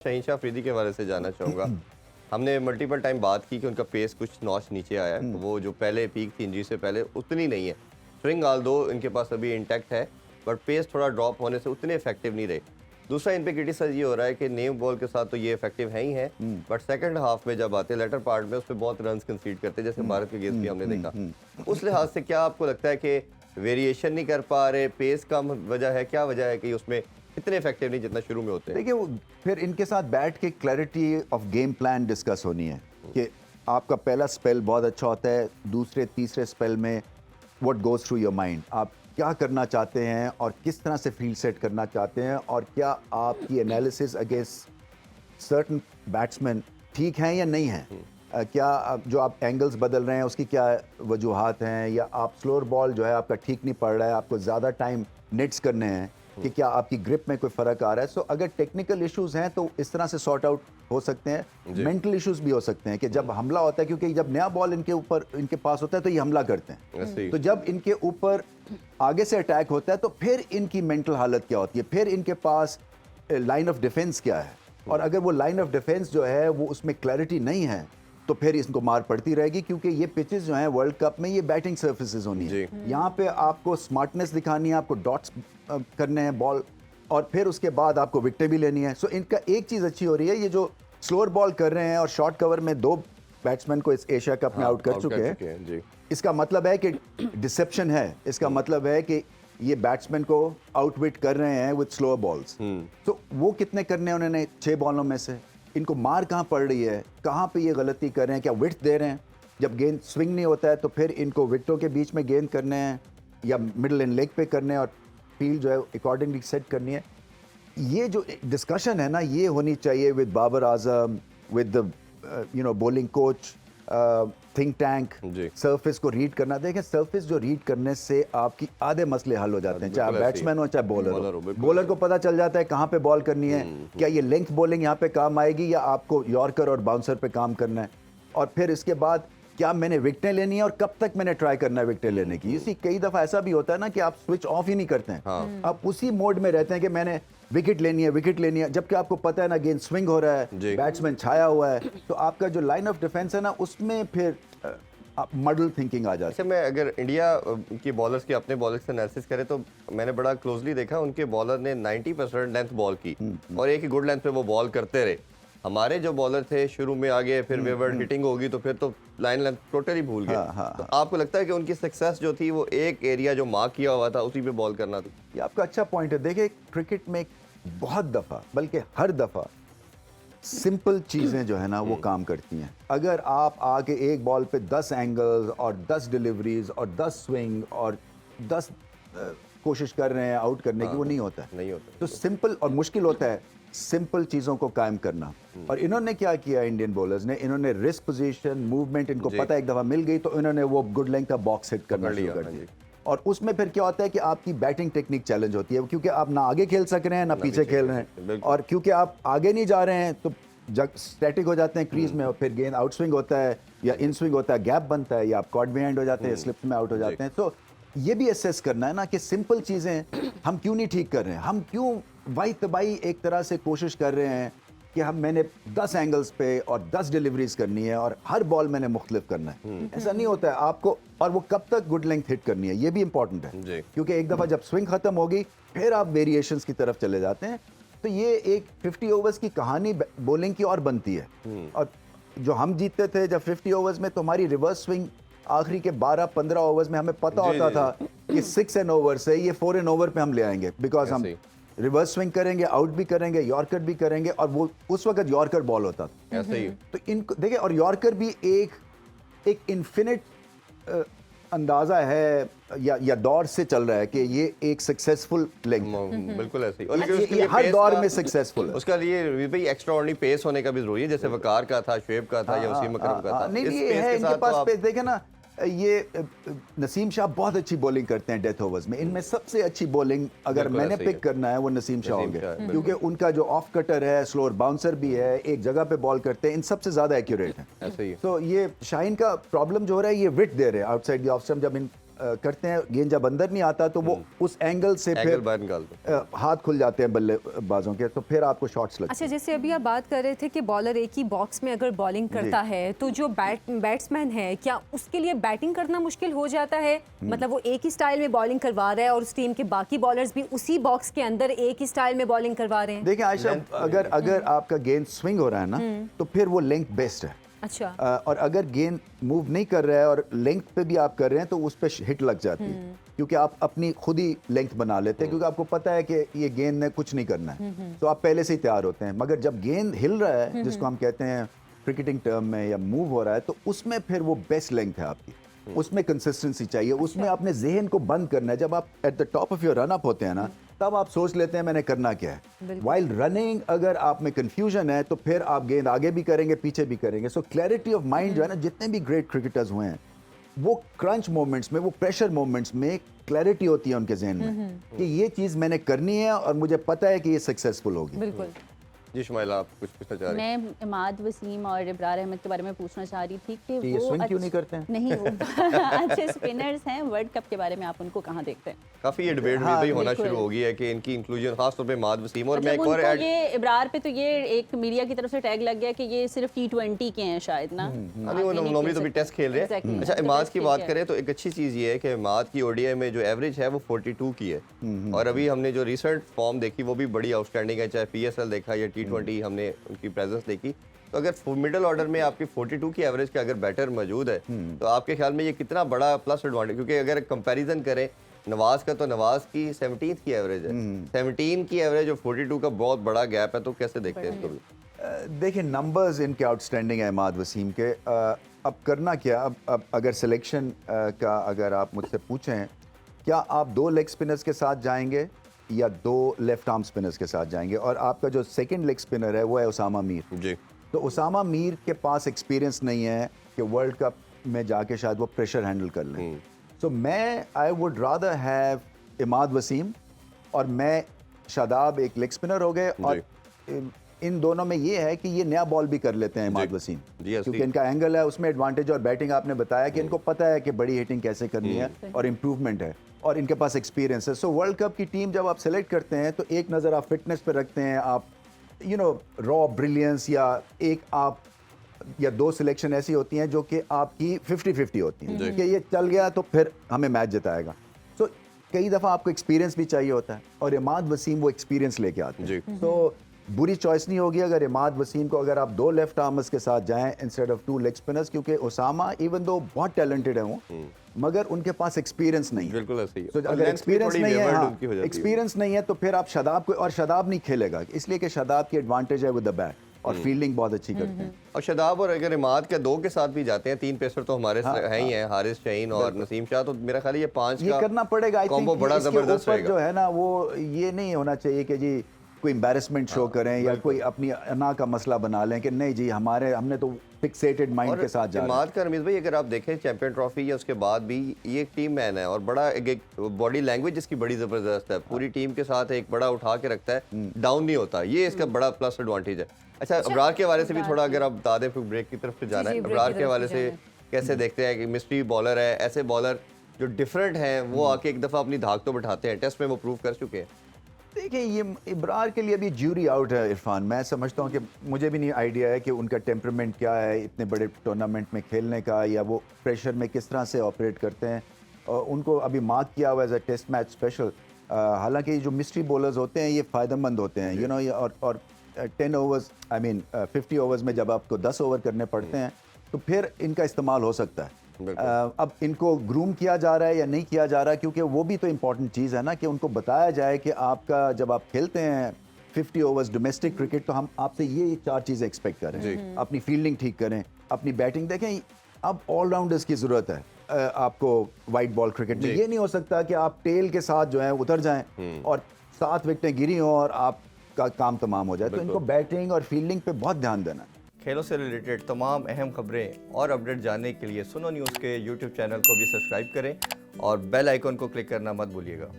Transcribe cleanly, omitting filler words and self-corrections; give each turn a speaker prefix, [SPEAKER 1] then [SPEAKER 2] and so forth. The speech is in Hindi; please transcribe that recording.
[SPEAKER 1] शहीन अफरीदी के हवाले से जानना चाहूँगा। हमने मल्टीपल टाइम बात की कि उनका पेस कुछ नॉच नीचे आया है। वो जो पहले पीक थी इंजरी से पहले उतनी नहीं है। स्विंग ऑल दो इनके पास अभी इंटैक्ट है, बट पेस थोड़ा ड्रॉप होने से उतने इफेक्टिव नहीं रहे। दूसरा इन पे क्रिटिसाइज ये हो रहा है कि न्यू बॉल के साथ तो ये इफेक्टिव है ही हैं, बट सेकंड हाफ में जब आते हैं लेटर पार्ट में उस पे बहुत रन्स कंसीड करते हैं, जैसे भारत के अगेंस्ट भी हमने देखा। उस लिहाज से क्या आपको लगता है कि वेरिएशन नहीं कर पा रहे, पेस कम वजह है, क्या वजह है कि उसमें इतने इफेक्टिव नहीं जितना शुरू में होते हैं?
[SPEAKER 2] देखिए वो फिर इनके साथ बैठ के clarity of game plan discuss होनी है कि आपका पहला स्पेल बहुत अच्छा होता है, दूसरे तीसरे स्पेल में what goes through your mind, आप क्या करना चाहते हैं और किस तरह से फील्ड सेट करना चाहते हैं, और क्या आपकी एनालिसिस अगेंस्ट सर्टन बैट्समैन ठीक हैं या नहीं है। क्या जो आप एंगल्स बदल रहे हैं उसकी क्या वजूहात हैं, या आप स्लोअर बॉल जो है आपका ठीक नहीं पड़ रहा है, आपको ज़्यादा टाइम नेट्स करने हैं, कि क्या आपकी ग्रिप में कोई फ़र्क आ रहा है। सो अगर टेक्निकल इश्यूज हैं तो इस तरह से सॉर्ट आउट हो सकते हैं। मेंटल इश्यूज भी हो सकते हैं कि जब हमला होता है, क्योंकि जब नया बॉल इनके ऊपर इनके पास होता है तो ये हमला करते हैं, तो जब इनके ऊपर आगे से अटैक होता है तो फिर इनकी मेंटल हालत क्या होती है, फिर इनके पास लाइन ऑफ डिफेंस क्या है, और अगर वो लाइन ऑफ डिफेंस जो है वो उसमें क्लैरिटी नहीं है तो फिर इसको मार पड़ती रहेगी। क्योंकि ये पिचेस जो हैं वर्ल्ड कप में ये बैटिंग सर्फेसिस होनी है, यहाँ पे आपको स्मार्टनेस दिखानी है, आपको डॉट्स करने हैं बॉल, और फिर उसके बाद आपको विकेटें भी लेनी है। सो इनका एक चीज़ अच्छी हो रही है, ये जो स्लोअर बॉल कर रहे हैं और शॉर्ट कवर में 2 बैट्समैन को इस एशिया कप में आउट कर चुके हैं। इसका मतलब है कि डिसेप्शन है, इसका मतलब है कि ये बैट्समैन को आउटविट कर रहे हैं विद स्लोअर बॉल्स। तो वो कितने करने हैं उन्होंने 6 बॉलों में से, इनको मार कहाँ पड़ रही है, कहाँ पे ये गलती कर रहे हैं, क्या विड्थ दे रहे हैं, जब गेंद स्विंग नहीं होता है तो फिर इनको विकेटों के बीच में गेंद करने हैं या मिडिल एंड लेग पे करने हैं, और फील्ड जो है अकॉर्डिंगली सेट करनी है। ये जो डिस्कशन है ना, ये होनी चाहिए with Babar Azam, with the bowling coach, think tank, surface को रीड करना। देखें सरफेस जो रीड करने से आपकी आधे मसले हल हो जाते हैं, चाहे बैट्समैन हो चाहे बॉलर हो। बॉलर को पता चल जाता है कहाँ पे बॉल करनी है, क्या ये लेंथ बॉलिंग यहाँ पे काम आएगी या आपको यॉर्कर और बाउंसर पे काम करना है, और फिर इसके बाद क्या मैंने विकेटें लेनी है और कब तक मैंने ट्राई करना है विकेटें लेने की। इसी कई दफ़ा ऐसा भी होता है ना कि आप स्विच ऑफ ही नहीं करते हैं, आप उसी मोड में रहते हैं कि मैंने विकेट लेनी है, जबकि आपको पता है ना गेंद स्विंग हो रहा है, बैट्समैन छाया हुआ है, तो आपका जो लाइन ऑफ डिफेंस है ना उसमें फिर मॉडल थिंकिंग आ जाती है।
[SPEAKER 1] मैं अगर इंडिया की बॉलर्स की अपने बॉलर्स से एनालिसिस करें तो मैंने बड़ा क्लोजली देखा, उनके बॉलर ने 90% लेंथ बॉल की और एक ही गुड लेंथ पे वो बॉल करते रहे। हमारे जो बॉलर थे शुरू में आगे, फिर वेवर्ड हिटिंग होगी तो फिर तो लाइन लेंथ टोटली भूल गए। तो आपको लगता है कि उनकी सक्सेस जो थी वो एक एरिया जो मार्क किया हुआ था उसी पे बॉल करना था?
[SPEAKER 2] ये आपका अच्छा पॉइंट है। देखिए क्रिकेट में बहुत दफ़ा, बल्कि हर दफ़ा सिंपल चीज़ें जो है ना वो काम करती हैं। अगर आप आके एक बॉल पे 10 एंगल्स और 10 डिलीवरीज और 10 स्विंग और 10 कोशिश कर रहे हैं आउट करने की, वो नहीं होता है।
[SPEAKER 1] नहीं होता।
[SPEAKER 2] तो सिंपल और मुश्किल होता है सिंपल चीज़ों को कायम करना। और इन्होंने क्या किया, इंडियन बॉलर्स ने, इन्होंने रिस्क पोजीशन मूवमेंट, इनको पता है एक दफ़ा मिल गई तो इन्होंने वो गुड लेंथ का बॉक्स हिट करना शुरू कर दिया। और उसमें फिर क्या होता है कि आपकी बैटिंग टेक्निक चैलेंज होती है, क्योंकि आप ना आगे खेल सक रहे हैं ना पीछे खेल रहे हैं, और क्योंकि आप आगे नहीं जा रहे हैं तो स्टैटिक हो जाते हैं क्रीज में, और फिर गेंद आउट स्विंग होता है या इन स्विंग होता है, गैप बनता है, या आप कॉट बिहाइंड हो जाते हैं, स्लिप में आउट हो जाते हैं। तो ये भी असेस करना है ना कि सिंपल चीज़ें हम क्यों नहीं ठीक कर रहे हैं, हम क्यों वाई तबाई एक तरह से कोशिश कर रहे हैं कि मैंने 10 एंगल्स पे और 10 डिलीवरीज करनी है और हर बॉल मैंने मुख्तलिफ करना है। ऐसा नहीं होता है आपको, और वो कब तक गुड लेंथ हिट करनी है ये भी इंपॉर्टेंट है, क्योंकि एक दफ़ा जब स्विंग खत्म होगी फिर आप वेरिएशंस की तरफ चले जाते हैं। तो ये एक 50 ओवर्स की कहानी बॉलिंग की और बनती है। और जो हम जीतते थे जब 50 ओवर्स में, तो हमारी रिवर्स स्विंग आखिरी के 12-15 ओवर्स में हमें पता होता था कि 6 एन ओवर से ये 4 एन ओवर पे हम ले आएंगे, बिकॉज हम रिवर्स स्विंग करेंगे, आउट भी करेंगे, यॉर्कर भी करेंगे, और वो उस वक्त यॉर्कर बॉल होता था।
[SPEAKER 1] ऐसे ही
[SPEAKER 2] तो इनको देखिए, और यॉर्कर भी एक इन्फिनिट अंदाजा है या दौर से चल रहा है कि ये एक सक्सेसफुल लेग,
[SPEAKER 1] बिल्कुल ऐसे ही, और
[SPEAKER 2] लेकिन हर दौर में सक्सेसफुल है।
[SPEAKER 1] उसका लिए भाई एक्स्ट्रा ऑर्डिनरी पेस होने का भी जरूरी है, जैसे वकार का था, शुएब का था, या वसीम अकरम का था।
[SPEAKER 2] नहीं ये है इनके पास पेस। देखे ना, ये नसीम शाह बहुत अच्छी बॉलिंग करते हैं डेथ ओवर्स में। इनमें सबसे अच्छी बॉलिंग अगर मैंने पिक करना है वो नसीम शाह होंगे, क्योंकि उनका जो ऑफ कटर है, स्लोअर बाउंसर भी है, एक जगह पे बॉल करते हैं, इन सबसे ज्यादा एक्यूरेट है।
[SPEAKER 1] ऐसे ही
[SPEAKER 2] तो ये शाहीन का प्रॉब्लम जो हो रहा है, ये विट दे रहे हैं आउटसाइड द ऑफ स्टंप। जब इन करते हैं, गेंद जब अंदर नहीं आता तो वो उस एंगल से
[SPEAKER 1] एंगल
[SPEAKER 2] फिर
[SPEAKER 1] बाहर निकाल दो।
[SPEAKER 2] हाथ खुल जाते हैं बल्लेबाजों के, तो फिर आपको शॉट्स लगते
[SPEAKER 3] अच्छा,
[SPEAKER 2] हैं।
[SPEAKER 3] जैसे अभी आप बात कर रहे थे कि बॉलर एक ही बॉक्स में अगर बॉलिंग करता है तो जो बैट्समैन है क्या उसके लिए बैटिंग करना मुश्किल हो जाता है? मतलब वो एक ही स्टाइल में बॉलिंग करवा रहा है और उस टीम के बाकी बॉलर्स भी उसी बॉक्स के अंदर एक ही स्टाइल में बॉलिंग करवा रहे हैं?
[SPEAKER 2] देखिए आयशा, अगर आपका गेंद स्विंग हो रहा है ना, तो फिर वो लेंथ बेस्ट है।
[SPEAKER 3] अच्छा।
[SPEAKER 2] और अगर गेंद मूव नहीं कर रहा है और लेंथ पे भी आप कर रहे हैं तो उस पर हिट लग जाती है, क्योंकि आप अपनी खुद ही लेंथ बना लेते हैं, क्योंकि आपको पता है कि ये गेंद ने कुछ नहीं करना है, तो आप पहले से ही तैयार होते हैं। मगर जब गेंद हिल रहा है, जिसको हम कहते हैं क्रिकेटिंग टर्म में, या मूव हो रहा है, तो उसमें फिर वो बेस्ट लेंथ है आपकी, उसमें कंसिस्टेंसी चाहिए, उसमें आपने जहन को बंद करना है। जब आप at the top of your run up होते हैं ना, तब आप सोच लेते हैं मैंने करना क्या है। वाइल रनिंग अगर आप में कंफ्यूजन है तो फिर आप गेंद आगे भी करेंगे पीछे भी करेंगे। सो क्लैरिटी ऑफ माइंड जो है ना, जितने भी ग्रेट क्रिकेटर्स हुए हैं, वो क्रंच मोमेंट्स में, वो प्रेशर मोमेंट्स में क्लैरिटी होती है उनके जहन में कि ये चीज़ मैंने करनी है और मुझे पता है कि ये सक्सेसफुल होगी।
[SPEAKER 3] बिल्कुल।
[SPEAKER 1] जी शुमाइला, आप कुछ पूछना चाह रही हैं?
[SPEAKER 4] मैं इमाद वसीम और इब्रार अहमद के बारे में पूछना चाह रही थी कि
[SPEAKER 2] ये
[SPEAKER 4] वो
[SPEAKER 2] स्विंग क्यों नहीं करते हैं?
[SPEAKER 4] नहीं, वो अच्छे स्पिनर्स हैं। वर्ल्ड कप के बारे में आप उनको कहाँ देखते हैं?
[SPEAKER 1] काफी ये डिबेट
[SPEAKER 2] हाँ,
[SPEAKER 1] भी होना
[SPEAKER 4] बिल्कुल।
[SPEAKER 1] शुरू हो गई है कि इनकी इंक्लूजन खास तौर पे माद वसीम, और मैं
[SPEAKER 4] मतलब
[SPEAKER 1] एक और
[SPEAKER 4] उनको
[SPEAKER 1] ऐड
[SPEAKER 4] ये इब्रार पे तो ये एक मीडिया की तरफ से टैग लग गया कि ये सिर्फ T20 के हैं शायद ना।
[SPEAKER 1] नहीं, वो नॉर्मली तो भी टेस्ट खेल रहे हैं।
[SPEAKER 4] Exactly,
[SPEAKER 1] अच्छा,
[SPEAKER 4] तो
[SPEAKER 1] इमाद
[SPEAKER 4] टेस्ट
[SPEAKER 1] की
[SPEAKER 4] ठीक
[SPEAKER 1] बात
[SPEAKER 4] है।
[SPEAKER 1] करें तो एक अच्छी चीज़ ये है कि इमाद की ओडीआई में जो एवरेज है वो 42 की है, और अभी हमने जो रिसेंट फॉर्म देखी वो भी बड़ी आउटस्टैंडिंग है, चाहे PSL देखा या T20 हमने उनकी प्रेजेंस देखी। तो अगर मिडिल ऑर्डर में आपकी 42 की एवरेज के अगर बैटर मौजूद है, तो आपके ख्याल में ये कितना बड़ा प्लस एडवांटेज, क्योंकि अगर कंपैरिजन करें नवाज का, तो नवाज की 17 की एवरेज है, 17 की एवरेज और 42 का बहुत बड़ा गैप है, तो कैसे देखते हैं इसको भी?
[SPEAKER 2] देखिए, नंबर्स इनके आउटस्टैंडिंग है इमाद वसीम के। अब करना क्या, अब अगर सिलेक्शन का अगर आप मुझसे पूछें, क्या आप 2 लेग स्पिनर्स के साथ जाएंगे या 2 लेफ्ट आर्म स्पिनर्स के साथ जाएंगे? और आपका जो सेकंड लेग स्पिनर है वो है उसामा मीर।
[SPEAKER 1] जी।
[SPEAKER 2] तो उसामा मीर के पास एक्सपीरियंस नहीं है कि वर्ल्ड कप में जाके शायद वो प्रेशर हैंडल कर लें। सो मैं I would rather have Imad Wasim, और मैं शादाब एक लेग स्पिनर हो गए, और इन दोनों में ये है कि ये नया बॉल भी कर लेते हैं इमाद वसीम, क्योंकि इनका एंगल है, उसमें एडवांटेज, और बैटिंग आपने बताया कि इनको पता है कि बड़ी हिटिंग कैसे करनी है और इम्प्रूवमेंट है, और इनके पास एक्सपीरियंस है। सो वर्ल्ड कप की टीम जब आप सेलेक्ट करते हैं तो एक नज़र आप फिटनेस पर रखते हैं, आप रॉ ब्रिलियंस, या 2 सिलेक्शन ऐसी होती हैं जो कि आपकी 50-50 होती हैं कि ये चल गया तो फिर हमें मैच जिताएगा। सो कई दफ़ा आपको एक्सपीरियंस भी चाहिए होता है, और इमाद वसीम वो एक्सपीरियंस लेके आते हैं। तो बुरी चॉइस नहीं होगी अगर इमाद वसीम को, अगर आप 2 लेफ्ट आर्मर्स के साथ जाएं इंस्टेड ऑफ 2 लेग स्पिनर्स, क्योंकि उसामा इवन दो बहुत टैलेंटेड है वो, मगर उनके पास एक्सपीरियंस नहीं है।
[SPEAKER 1] बिल्कुल ऐसे ही है।
[SPEAKER 2] तो
[SPEAKER 1] और
[SPEAKER 2] अगर
[SPEAKER 1] length भी
[SPEAKER 2] एक्सपीरियंस
[SPEAKER 1] थोड़ी
[SPEAKER 2] नहीं है,
[SPEAKER 1] wavered
[SPEAKER 2] हाँ,
[SPEAKER 1] उनकी हो जाती है।
[SPEAKER 2] एक्सपीरियंस नहीं है, तो फिर आप शादाब को, और शादाब नहीं खेलेगा इसलिए कि शादाब की एडवांटेज है विद द बैट, और फील्डिंग बहुत अच्छी करते हैं।
[SPEAKER 1] और शदाब और अगर इमाद के 2 के साथ भी जाते हैं, 3 पेसर तो हमारे हैं ही हैं, हारिस शाहीन और नसीम शाह, तो मेरा ख्याल है ये 5
[SPEAKER 2] ये
[SPEAKER 1] का
[SPEAKER 2] करना पड़ेगा। आई
[SPEAKER 1] कॉम्बो
[SPEAKER 2] थिंक
[SPEAKER 1] बड़ा
[SPEAKER 2] इसके
[SPEAKER 1] जबरदस्त
[SPEAKER 2] ऊपर
[SPEAKER 1] रहेगा।
[SPEAKER 2] जो है ना, वो ये नहीं होना चाहिए कि जी कोई एम्बैरेसमेंट शो करें या कोई अपनी अना का मसला बना लें कि नहीं जी हमने तो फिक्सेटेड माइंड के साथ जा रहे हैं।
[SPEAKER 1] इमाद का रमीज भाई, अगर आप देखें चैंपियन ट्रॉफी या उसके बाद भी ये एक टीम मैन है, और बड़ा एक बॉडी लैंग्वेज इसकी बड़ी ज़बरदस्त है, पूरी टीम के साथ एक बड़ा उठा के रखता है, डाउन नहीं होता, ये इसका बड़ा प्लस एडवांटेज है। अच्छा, अबरार के हवाले से भी थोड़ा अगर आप बता दें, फिर ब्रेक की तरफ से जाना है।
[SPEAKER 3] जी, ब्रेक
[SPEAKER 1] अबरार
[SPEAKER 3] की
[SPEAKER 1] के
[SPEAKER 3] तरफ
[SPEAKER 1] हवाले
[SPEAKER 3] से
[SPEAKER 1] से कैसे देखते हैं कि मिस्ट्री बॉलर है, ऐसे बॉलर जो डिफरेंट हैं वो आके एक दफ़ा अपनी धाक तो बैठाते हैं, टेस्ट में वो प्रूव कर चुके हैं।
[SPEAKER 2] देखिए, ये इब्रार के लिए अभी ज्यूरी आउट है इरफान। मैं समझता हूँ कि मुझे भी नहीं आइडिया है कि उनका टेम्परामेंट क्या है इतने बड़े टूर्नामेंट में खेलने का, या वो प्रेशर में किस तरह से ऑपरेट करते हैं। और उनको अभी मार्क किया हुआ as a test match special. हालांकि जो मिस्ट्री बॉलर्स होते हैं ये फ़ायदेमंद होते हैं, और 10 ओवर्स, आई मीन 50 ओवर्स में जब आपको 10 ओवर करने पड़ते हैं तो फिर इनका इस्तेमाल हो सकता है। अब इनको ग्रूम किया जा रहा है या नहीं किया जा रहा है, क्योंकि वो भी तो इम्पॉर्टेंट चीज़ है ना, कि उनको बताया जाए कि आपका जब आप खेलते हैं 50 ओवर्स डोमेस्टिक क्रिकेट, तो हम आपसे ये 4 चीज़ें एक्सपेक्ट करें। अपनी फील्डिंग ठीक करें, अपनी बैटिंग देखें। अब ऑलराउंडर्स की ज़रूरत है आपको वाइट बॉल क्रिकेट में। ये नहीं हो सकता कि आप टेल के साथ जो है उतर जाएं और 7 विकेटें गिरी हों और आपका काम तमाम हो जाए। तो इनको बैटिंग और फील्डिंग पे बहुत ध्यान देना है।
[SPEAKER 1] खेलों से रिलेटेड तमाम अहम खबरें और अपडेट जानने के लिए सुनो न्यूज़ के YouTube चैनल को भी सब्सक्राइब करें और बेल आइकन को क्लिक करना मत भूलिएगा।